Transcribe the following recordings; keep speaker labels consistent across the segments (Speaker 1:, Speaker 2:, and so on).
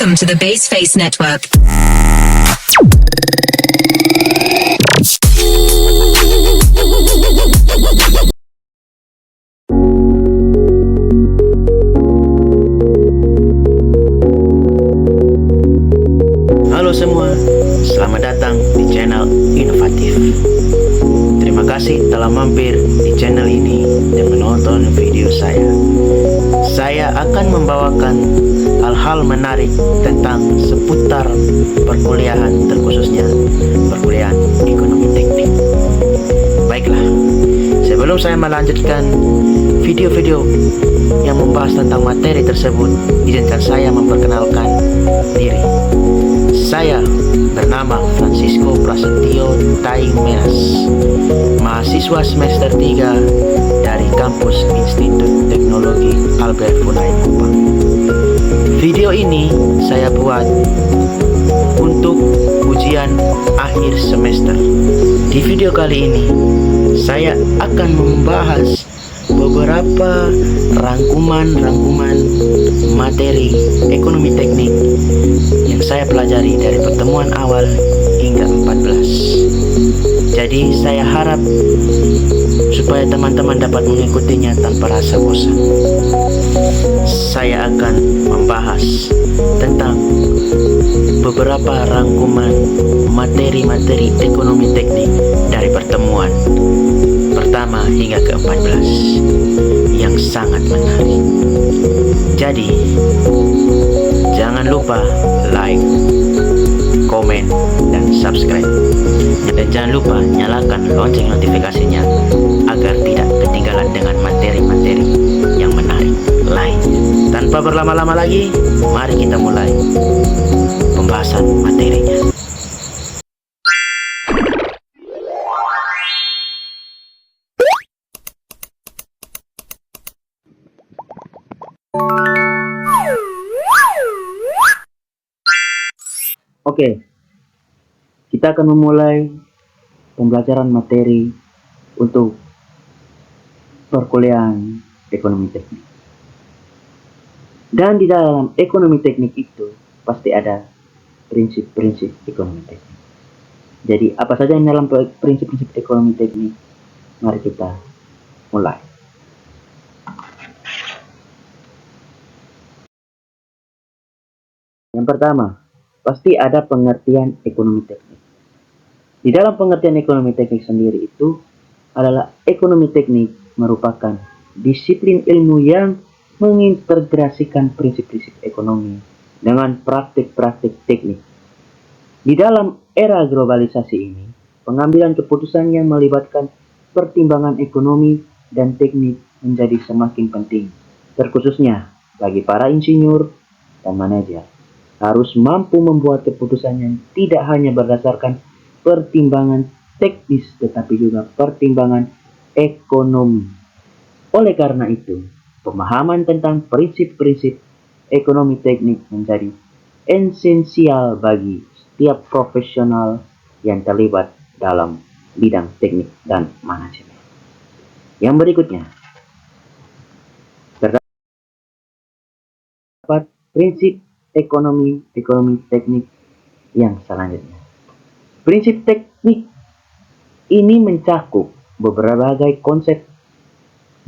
Speaker 1: Welcome to the Baseface Network.
Speaker 2: Halo semua, selamat datang di channel inovatif. Terima kasih telah mampir di channel ini dan menonton video saya. Saya akan membawakan hal-hal menarik tentang seputar perkuliahan, terkhususnya perkuliahan ekonomi teknik. Baiklah, sebelum saya melanjutkan video-video yang membahas tentang materi tersebut, izinkan saya memperkenalkan diri. Saya bernama Francisco Prasetyo Taing Menas, mahasiswa semester 3 dari kampus Institut Teknologi Albert Funai Kupang. Video ini saya buat untuk ujian akhir semester. Di video kali ini saya akan membahas beberapa rangkuman materi ekonomi teknik yang saya pelajari dari pertemuan awal hingga 14. Jadi saya harap supaya teman-teman dapat mengikutinya tanpa rasa bosan. Saya akan membahas tentang beberapa rangkuman materi-materi ekonomi teknik dari pertemuan pertama hingga ke-14 yang sangat menarik. Jadi jangan lupa like, komen, dan subscribe, dan jangan lupa nyalakan lonceng notifikasinya agar tidak ketinggalan dengan materi-materi yang menarik lain. Tanpa berlama-lama lagi, mari kita mulai pembahasan materinya. Oke, kita akan memulai pembelajaran materi untuk perkuliahan ekonomi teknik. Dan di dalam ekonomi teknik itu pasti ada prinsip-prinsip ekonomi teknik. Jadi apa saja yang dalam prinsip-prinsip ekonomi teknik? Mari kita mulai. Yang pertama, pasti ada pengertian ekonomi teknik. Di dalam pengertian ekonomi teknik sendiri itu adalah ekonomi teknik merupakan disiplin ilmu yang mengintegrasikan prinsip-prinsip ekonomi dengan praktik-praktik teknik. Di dalam era globalisasi ini, pengambilan keputusan yang melibatkan pertimbangan ekonomi dan teknik menjadi semakin penting, terkhususnya bagi para insinyur dan manajer. Harus mampu membuat keputusan yang tidak hanya berdasarkan pertimbangan teknis tetapi juga pertimbangan ekonomi. Oleh karena itu, pemahaman tentang prinsip-prinsip ekonomi teknik menjadi esensial bagi setiap profesional yang terlibat dalam bidang teknik dan manajemen. Yang berikutnya, terdapat prinsip ekonomi teknik yang selanjutnya. Prinsip teknik ini mencakup berbagai konsep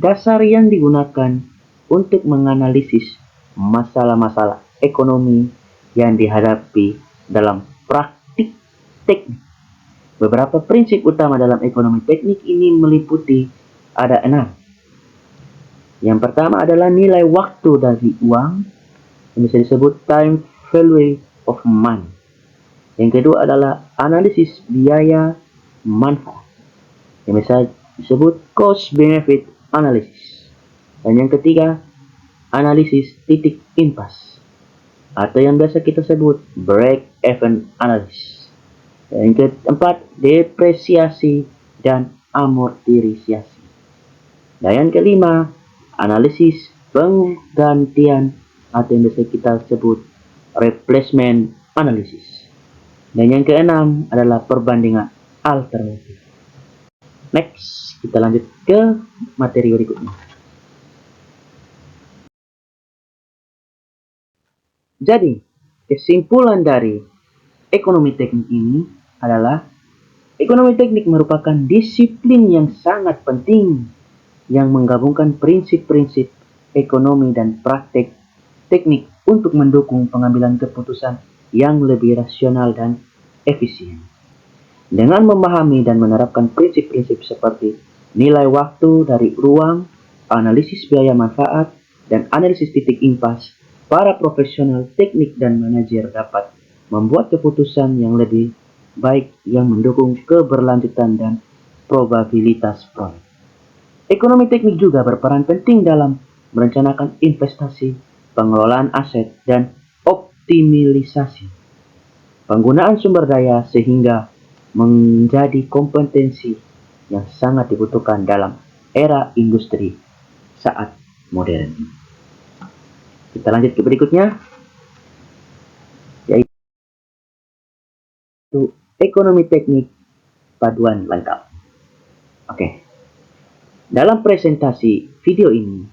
Speaker 2: dasar yang digunakan untuk menganalisis masalah-masalah ekonomi yang dihadapi dalam praktik teknik. Beberapa prinsip utama dalam ekonomi teknik ini meliputi ada 6. Yang pertama adalah nilai waktu dari uang, yang bisa disebut time value of money. Yang kedua adalah analisis biaya manfaat, yang bisa disebut cost benefit analysis. Dan yang ketiga, analisis titik impas, atau yang biasa kita sebut break even analysis. Dan yang keempat, depresiasi dan amortisasi. Dan yang kelima, analisis penggantian, atau yang biasa kita sebut replacement analysis. Dan yang keenam adalah perbandingan alternatif. Next, kita lanjut ke materi berikutnya. Jadi, kesimpulan dari ekonomi teknik ini adalah ekonomi teknik merupakan disiplin yang sangat penting yang menggabungkan prinsip-prinsip ekonomi dan praktek teknik untuk mendukung pengambilan keputusan yang lebih rasional dan efisien. Dengan memahami dan menerapkan prinsip-prinsip seperti nilai waktu dari ruang, analisis biaya manfaat, dan analisis titik impas, para profesional teknik dan manajer dapat membuat keputusan yang lebih baik yang mendukung keberlanjutan dan probabilitas proyek. Ekonomi teknik juga berperan penting dalam merencanakan investasi, pengelolaan aset, dan optimalisasi penggunaan sumber daya sehingga menjadi kompetensi yang sangat dibutuhkan dalam era industri saat modern. Kita lanjut ke berikutnya, yaitu ekonomi teknik paduan lengkap. Oke. Dalam presentasi video ini,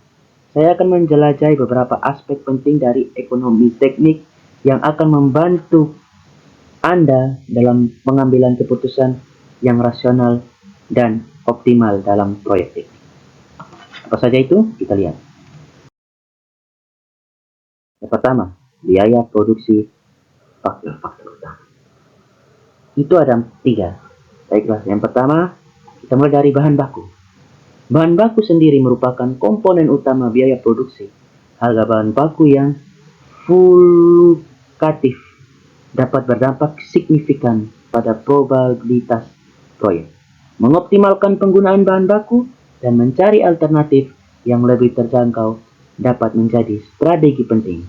Speaker 2: saya akan menjelajahi beberapa aspek penting dari ekonomi teknik yang akan membantu Anda dalam pengambilan keputusan yang rasional dan optimal dalam proyek teknik. Apa saja itu? Kita lihat. Yang pertama, biaya produksi faktor-faktor utama. Itu ada 3. Baiklah, yang pertama, kita mulai dari bahan baku. Bahan baku sendiri merupakan komponen utama biaya produksi. Harga bahan baku yang fluktuatif dapat berdampak signifikan pada probabilitas proyek. Mengoptimalkan penggunaan bahan baku dan mencari alternatif yang lebih terjangkau dapat menjadi strategi penting.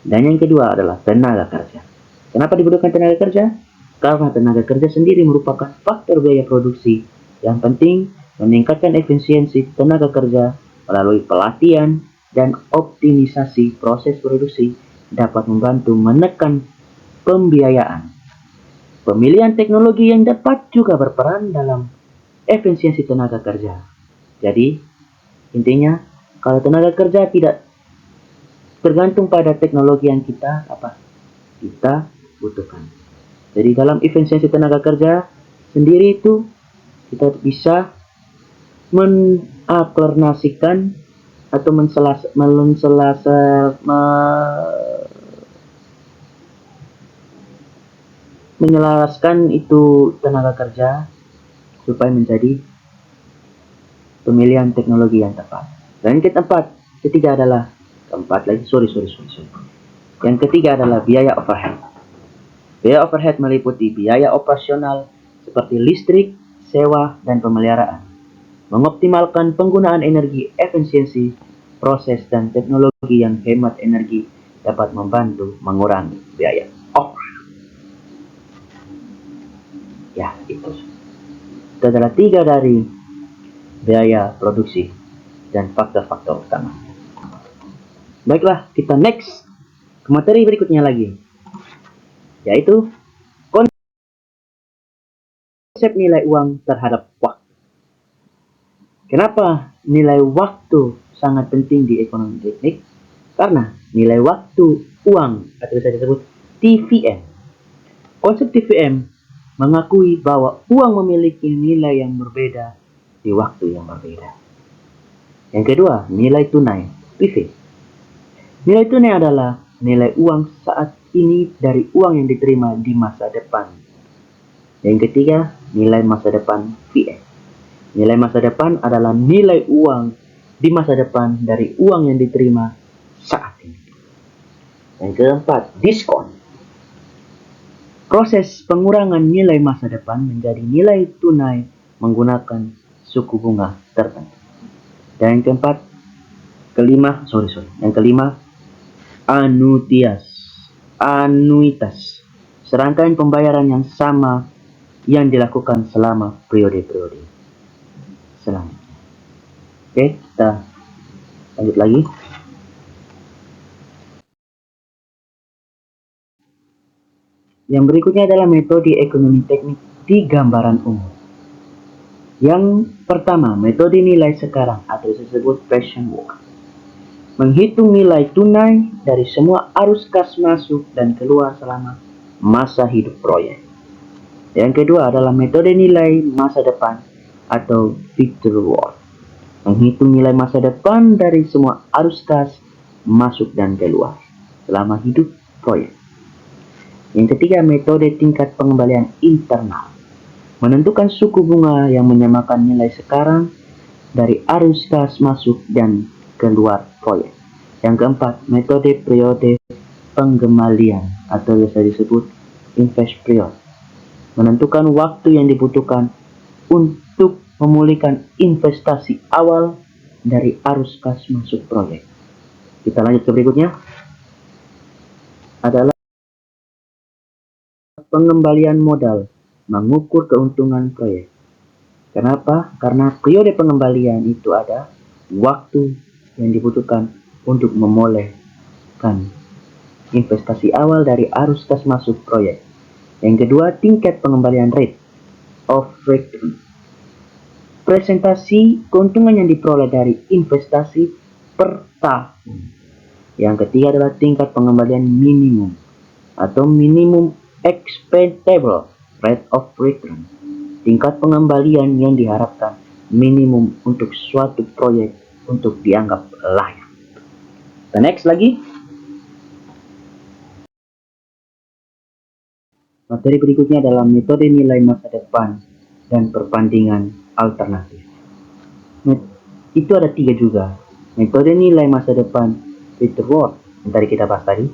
Speaker 2: Dan yang kedua adalah tenaga kerja. Kenapa dibutuhkan tenaga kerja? Karena tenaga kerja sendiri merupakan faktor biaya produksi yang penting. Meningkatkan efisiensi tenaga kerja melalui pelatihan dan optimisasi proses produksi dapat membantu menekan pembiayaan. Pemilihan teknologi yang dapat juga berperan dalam efisiensi tenaga kerja. Jadi, intinya, kalau tenaga kerja tidak tergantung pada teknologi yang kita butuhkan. Jadi dalam efisiensi tenaga kerja sendiri itu kita bisa menaplikasikan atau menyelaraskan itu tenaga kerja supaya menjadi pemilihan teknologi yang tepat. Dan yang ketiga adalah Yang ketiga adalah biaya overhead. Biaya overhead meliputi biaya operasional seperti listrik, sewa, dan pemeliharaan. Mengoptimalkan penggunaan energi efisiensi, proses dan teknologi yang hemat energi dapat membantu mengurangi biaya overhead. Ya, itu adalah 3 dari biaya produksi dan faktor-faktor utama. Baiklah, kita next ke materi berikutnya lagi, yaitu konsep nilai uang terhadap waktu. Kenapa nilai waktu sangat penting di ekonomi teknik? Karena nilai waktu uang atau bisa disebut TVM. Konsep TVM mengakui bahwa uang memiliki nilai yang berbeda di waktu yang berbeda. Yang kedua, nilai tunai PV. Nilai tunai adalah nilai uang saat ini dari uang yang diterima di masa depan. Yang ketiga, nilai masa depan VS. Nilai masa depan adalah nilai uang di masa depan dari uang yang diterima saat ini. Yang keempat, diskon. Proses pengurangan nilai masa depan menjadi nilai tunai menggunakan suku bunga tertentu. Dan yang kelima, anuitas. Serangkaian pembayaran yang sama yang dilakukan selama periode-periode selanjutnya. Oke, kita lanjut lagi. Yang berikutnya adalah metode ekonomi teknik di gambaran umum. Yang pertama, metode nilai sekarang atau disebut present work. menghitung nilai tunai dari semua arus kas masuk dan keluar selama masa hidup proyek. Yang kedua adalah metode nilai masa depan atau future worth, menghitung nilai masa depan dari semua arus kas masuk dan keluar selama hidup proyek. Yang ketiga, metode tingkat pengembalian internal, menentukan suku bunga yang menyamakan nilai sekarang dari arus kas masuk dan keluar proyek. Yang keempat, metode periode pengembalian atau biasa disebut invest period, menentukan waktu yang dibutuhkan untuk memulihkan investasi awal dari arus kas masuk proyek. Kita lanjut ke berikutnya, adalah pengembalian modal, mengukur keuntungan proyek. Kenapa? Karena periode pengembalian itu ada waktu yang dibutuhkan untuk memulihkan investasi awal dari arus kas masuk proyek. Yang kedua, tingkat pengembalian rate of return, presentasi keuntungan yang diperoleh dari investasi per tahun. Yang ketiga adalah tingkat pengembalian minimum atau minimum expectable rate of return, tingkat pengembalian yang diharapkan minimum untuk suatu proyek untuk dianggap layak. The next lagi, materi berikutnya adalah metode nilai masa depan dan perbandingan alternatif. Itu ada 3 juga. Metode nilai masa depan future worth yang tadi kita bahas tadi,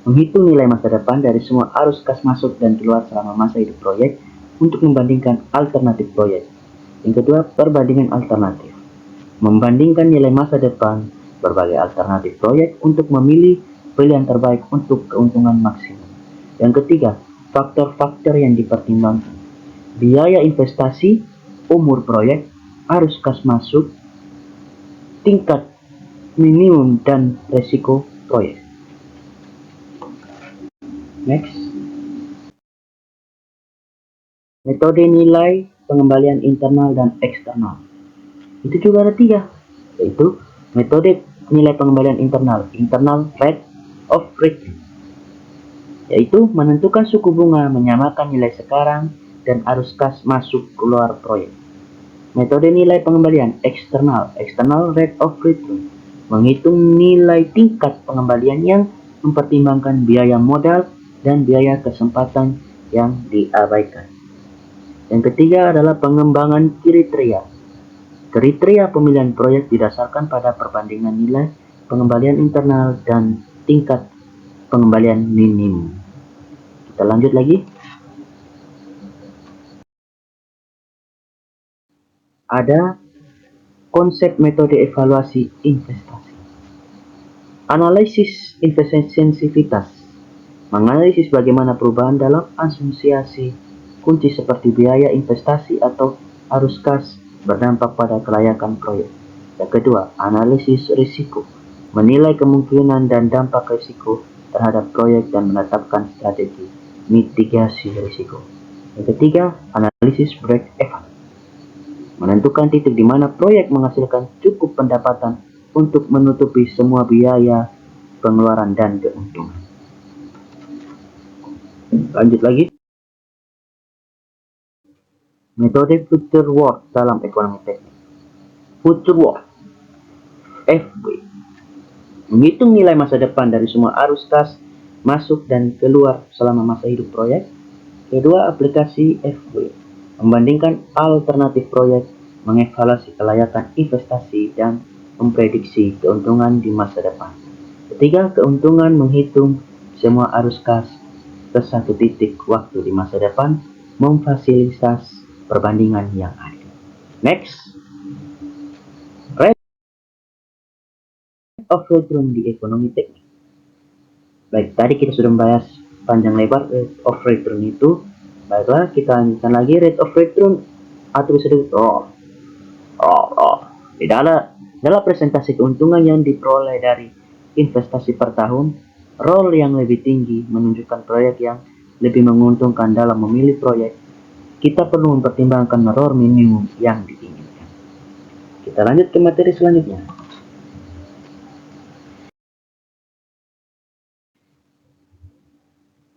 Speaker 2: menghitung nilai masa depan dari semua arus kas masuk dan keluar selama masa hidup proyek untuk membandingkan alternatif proyek. Yang kedua, perbandingan alternatif, membandingkan nilai masa depan berbagai alternatif proyek untuk memilih pilihan terbaik untuk keuntungan maksimum. Yang ketiga, faktor-faktor yang dipertimbangkan, biaya investasi, umur proyek, arus kas masuk, tingkat minimum dan resiko proyek. Next, metode nilai pengembalian internal dan eksternal. Itu juga ada 3, yaitu metode nilai pengembalian internal rate of return, yaitu menentukan suku bunga menyamakan nilai sekarang dan arus kas masuk keluar proyek. Metode nilai pengembalian eksternal rate of return, menghitung nilai tingkat pengembalian yang mempertimbangkan biaya modal dan biaya kesempatan yang diabaikan. Yang ketiga adalah pengembangan kriteria. Kriteria pemilihan proyek didasarkan pada perbandingan nilai pengembalian internal dan tingkat pengembalian minimum. Kita lanjut lagi. Ada konsep metode evaluasi investasi. Analisis investasi sensitivitas, menganalisis bagaimana perubahan dalam asumsi kunci seperti biaya investasi atau arus kas berdampak pada kelayakan proyek. Yang kedua, analisis risiko, menilai kemungkinan dan dampak risiko terhadap proyek dan menetapkan strategi mitigasi risiko. Yang ketiga, analisis break-even, menentukan titik di mana proyek menghasilkan cukup pendapatan untuk menutupi semua biaya, pengeluaran, dan keuntungan. Lanjut lagi. Metode future worth dalam ekonomi teknik. Future worth, FW, menghitung nilai masa depan dari semua arus kas masuk dan keluar selama masa hidup proyek. Kedua, aplikasi FW, membandingkan alternatif proyek, mengevaluasi kelayakan investasi, dan memprediksi keuntungan di masa depan. Ketiga, keuntungan, menghitung semua arus kas ke satu titik waktu di masa depan, memfasilitasi perbandingan yang adil. Next, rate of return di ekonomi teknik. Baik, tadi kita sudah membahas panjang lebar rate of return itu. Baiklah, kita lanjutkan lagi. Rate of return atau bisa disebut di dalam presentasi keuntungan yang diperoleh dari investasi per tahun, ROL yang lebih tinggi menunjukkan proyek yang lebih menguntungkan. Dalam memilih proyek, kita perlu mempertimbangkan ROL minimum yang diinginkan. Kita lanjut ke materi selanjutnya.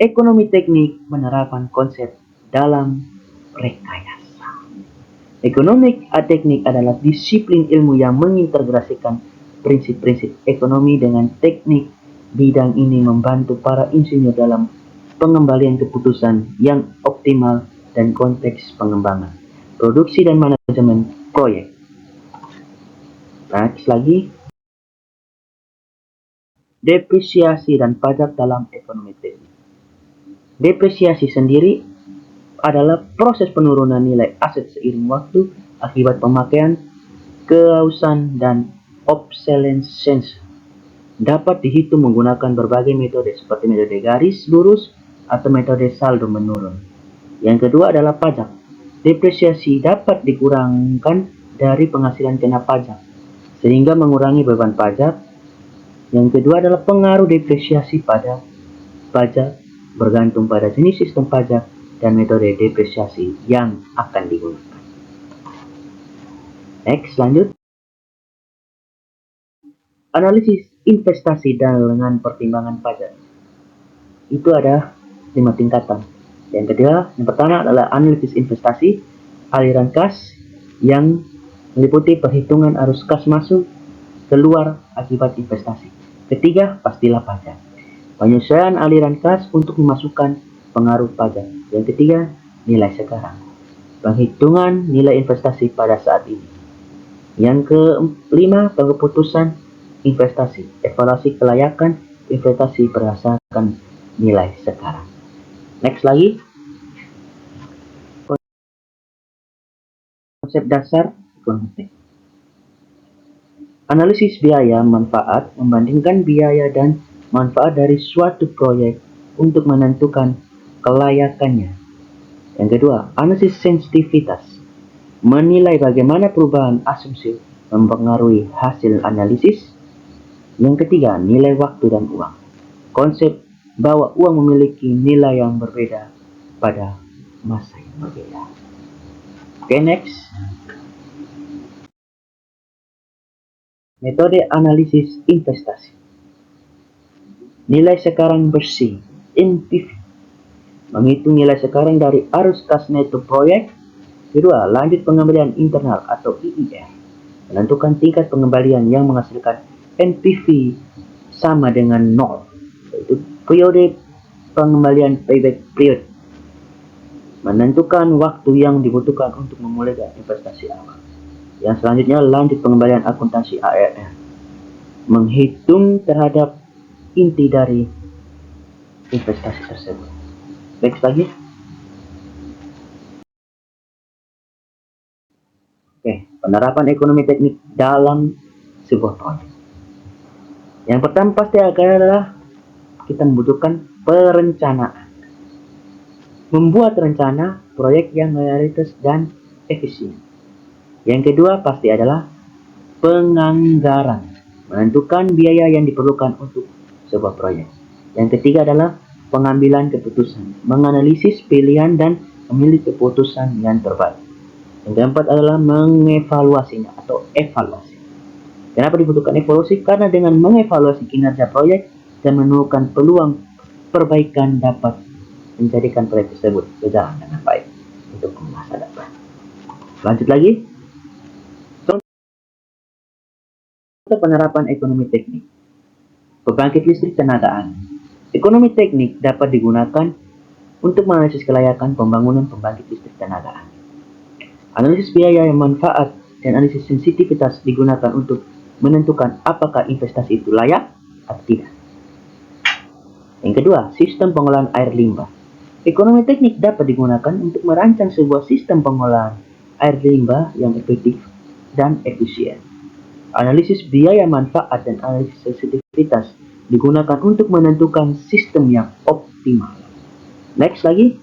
Speaker 2: Ekonomi teknik menerapkan konsep dalam rekayasa. Ekonomi teknik adalah disiplin ilmu yang mengintegrasikan prinsip-prinsip ekonomi dengan teknik. Bidang ini membantu para insinyur dalam pengembalian keputusan yang optimal dan konteks pengembangan, produksi dan manajemen proyek. Next lagi, depresiasi dan pajak dalam ekonomi teknik. Depresiasi sendiri adalah proses penurunan nilai aset seiring waktu akibat pemakaian, keausan, dan obsolescence. Dapat dihitung menggunakan berbagai metode seperti metode garis lurus atau metode saldo menurun. Yang kedua adalah pajak. Depresiasi dapat dikurangkan dari penghasilan kena pajak sehingga mengurangi beban pajak. Yang kedua adalah pengaruh depresiasi pada pajak bergantung pada jenis sistem pajak dan metode depresiasi yang akan digunakan. Next, lanjut. Analisis investasi dengan pertimbangan pajak. Itu ada 5 tingkatan. Yang pertama adalah analisis investasi, aliran kas yang meliputi perhitungan arus kas masuk, keluar akibat investasi. Ketiga, pastilah pajak. Penyesuaian aliran kas untuk memasukkan pengaruh pajak. Yang ketiga, nilai sekarang. Penghitungan nilai investasi pada saat ini. Yang kelima, keputusan investasi. Evaluasi kelayakan investasi berdasarkan nilai sekarang. Next lagi. Konsep dasar ekonomi. Analisis biaya manfaat membandingkan biaya dan manfaat dari suatu proyek untuk menentukan kelayakannya. Yang kedua, analisis sensitivitas. Menilai bagaimana perubahan asumsi mempengaruhi hasil analisis. Yang ketiga, nilai waktu dan uang. Konsep bahwa uang memiliki nilai yang berbeda pada masa yang berbeda. Oke, next. Metode analisis investasi. Nilai sekarang bersih, NPV. Menghitung nilai sekarang dari arus kas neto proyek. Kedua, lanjut pengembalian internal atau IIR. Menentukan tingkat pengembalian yang menghasilkan NPV sama dengan 0, yaitu periode pengembalian payback period. Menentukan waktu yang dibutuhkan untuk memulai investasi awal. Yang selanjutnya, lanjut pengembalian akuntansi ARR. Menghitung terhadap inti dari investasi tersebut. Next lagi. Oke, penerapan ekonomi teknik dalam sebuah proyek. Yang pertama pasti adalah kita membutuhkan perencanaan. Membuat rencana proyek yang realistis dan efisien. Yang kedua pasti adalah penganggaran. Menentukan biaya yang diperlukan untuk sebuah proyek. Yang ketiga adalah pengambilan keputusan. Menganalisis pilihan dan memilih keputusan yang terbaik. Yang keempat adalah mengevaluasinya atau evaluasi. Kenapa dibutuhkan evaluasi? Karena dengan mengevaluasi kinerja proyek dan menemukan peluang perbaikan dapat menjadikan proyek tersebut berjalan dengan baik untuk masa depan. Lanjut lagi. Contoh penerapan ekonomi teknik. Pembangkit listrik tenagaan. Ekonomi teknik dapat digunakan untuk menganalisis kelayakan pembangunan pembangkit listrik tenagaan. Analisis biaya yang manfaat dan analisis sensitivitas digunakan untuk menentukan apakah investasi itu layak atau tidak. Yang kedua, sistem pengolahan air limbah. Ekonomi teknik dapat digunakan untuk merancang sebuah sistem pengolahan air limbah yang efektif dan efisien. Analisis biaya manfaat dan analisis sensitivitas digunakan untuk menentukan sistem yang optimal. Next lagi.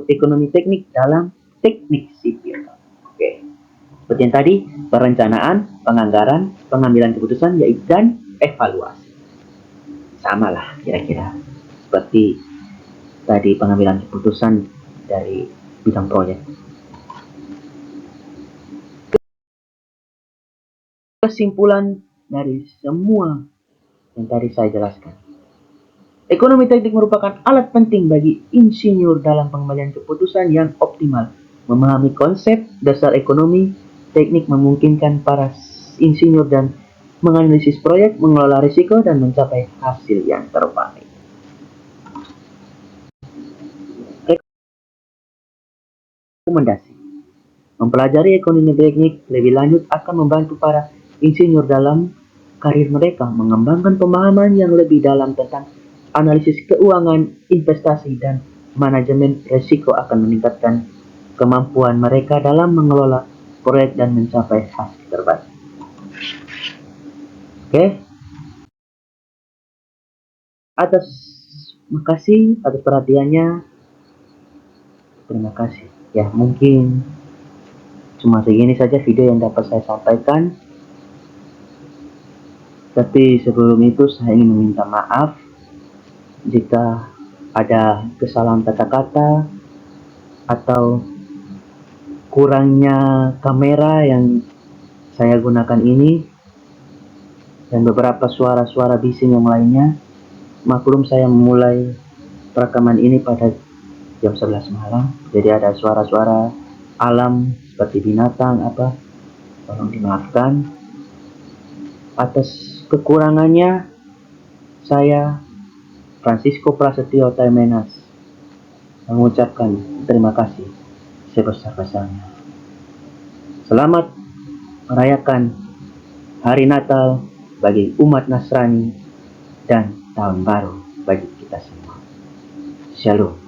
Speaker 2: Ekonomi teknik dalam teknik sipil. Oke. Seperti yang tadi, perencanaan, penganggaran, pengambilan keputusan, yaitu dan evaluasi. Sama lah kira-kira seperti tadi pengambilan keputusan dari bidang proyek. Kesimpulan dari semua yang tadi saya jelaskan. Ekonomi teknik merupakan alat penting bagi insinyur dalam pengambilan keputusan yang optimal. Memahami konsep dasar ekonomi teknik memungkinkan para insinyur dan menganalisis proyek, mengelola risiko, dan mencapai hasil yang terbaik. Rekomendasi: mempelajari ekonomi teknik lebih lanjut akan membantu para insinyur dalam karir mereka mengembangkan pemahaman yang lebih dalam tentang analisis keuangan, investasi, dan manajemen risiko akan meningkatkan kemampuan mereka dalam mengelola proyek dan mencapai hasil terbaik. Oke. Makasih atas perhatiannya. Terima kasih. Ya, mungkin cuma segini saja video yang dapat saya sampaikan. Tapi sebelum itu saya ingin meminta maaf jika ada kesalahan kata-kata atau kurangnya kamera yang saya gunakan ini dan beberapa suara-suara bising yang lainnya. Maklum, saya memulai rekaman ini pada jam 11 malam, jadi ada suara-suara alam seperti binatang tolong dimaafkan. Atas kekurangannya, saya Francisco Prasetyo Taimenas mengucapkan terima kasih sebesar-besarnya. Selamat merayakan Hari Natal bagi umat Nasrani dan Tahun Baru bagi kita semua. Shalom.